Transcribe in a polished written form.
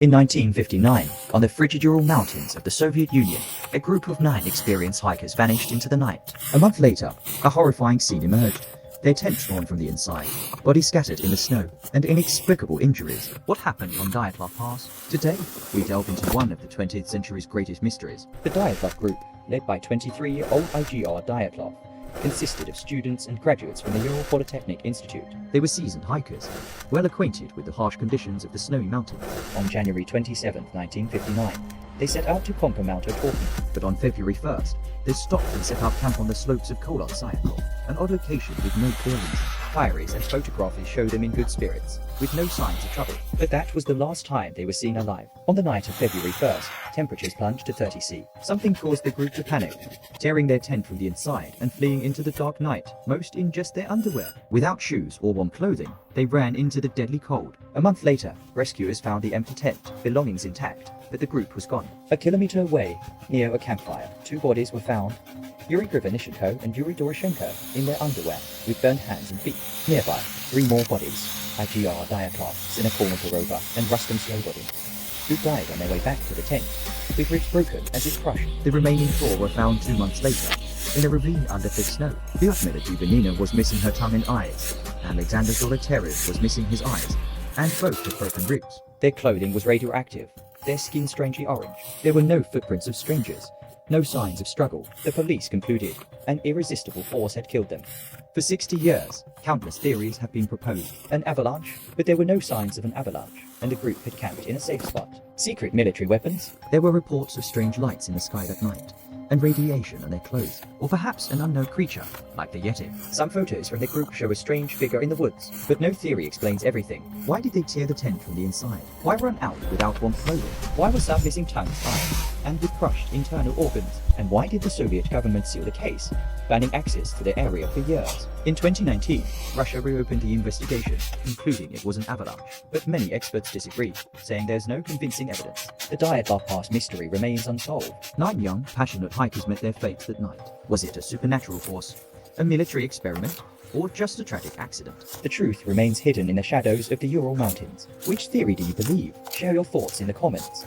In 1959, on the frigid Ural Mountains of the Soviet Union, a group of 9 experienced hikers vanished into the night. A month later, a horrifying scene emerged. Their tent torn from the inside, bodies scattered in the snow, and inexplicable injuries. What happened on Dyatlov Pass? Today, we delve into one of the 20th century's greatest mysteries. The Dyatlov group, led by 23-year-old Igor Dyatlov, consisted of students and graduates from the Ural Polytechnic Institute. They were seasoned hikers, well acquainted with the harsh conditions of the snowy mountains. On January 27, 1959, they set out to conquer Mount Horrifying. But on February 1st, they stopped and set up camp on the slopes of Kolat, an odd location with no clear reason. Diaries and photographs show them in good spirits, with no signs of trouble. But that was the last time they were seen alive. On the night of February 1st, temperatures plunged to 30 C. Something caused the group to panic, tearing their tent from the inside and fleeing into the dark night, most in just their underwear. Without shoes or warm clothing, they ran into the deadly cold. A month later, rescuers found the empty tent, belongings intact, but the group was gone. A kilometer away, near a campfire, 2 bodies were found. Yuri Grivanishenko and Yuri Doroshenko in their underwear, with burned hands and feet. Nearby, 3 more bodies, Igor Dyatlov, Sinakorma Borova, and Rustam Slobodin, who died on their way back to the tent, with ribs broken as if crushed. The remaining 4 were found 2 months later, in a ravine under thick snow. Lyudmila Dubanina was missing her tongue and eyes, Alexander Zolotaryov was missing his eyes, and both had broken ribs. Their clothing was radioactive, their skin strangely orange. There were no footprints of strangers, no signs of struggle. The police concluded an irresistible force had killed them. For 60 years, countless theories have been proposed. An avalanche, but there were no signs of an avalanche, and the group had camped in a safe spot. Secret military weapons? There were reports of strange lights in the sky that night, and radiation on their clothes, or perhaps an unknown creature, like the Yeti. Some photos from the group show a strange figure in the woods, but no theory explains everything. Why did they tear the tent from the inside? Why run out without warm clothing? Why were some missing tongues, eyes, and with crushed internal organs? And why did the Soviet government seal the case, banning access to their area for years? In 2019, Russia reopened the investigation, concluding it was an avalanche, but many experts disagree, saying there's no convincing evidence. The Dyatlov Pass mystery remains unsolved. 9 young, passionate hikers met their fates that night. Was it a supernatural force, a military experiment, or just a tragic accident? The truth remains hidden in the shadows of the Ural Mountains. Which theory do you believe? Share your thoughts in the comments.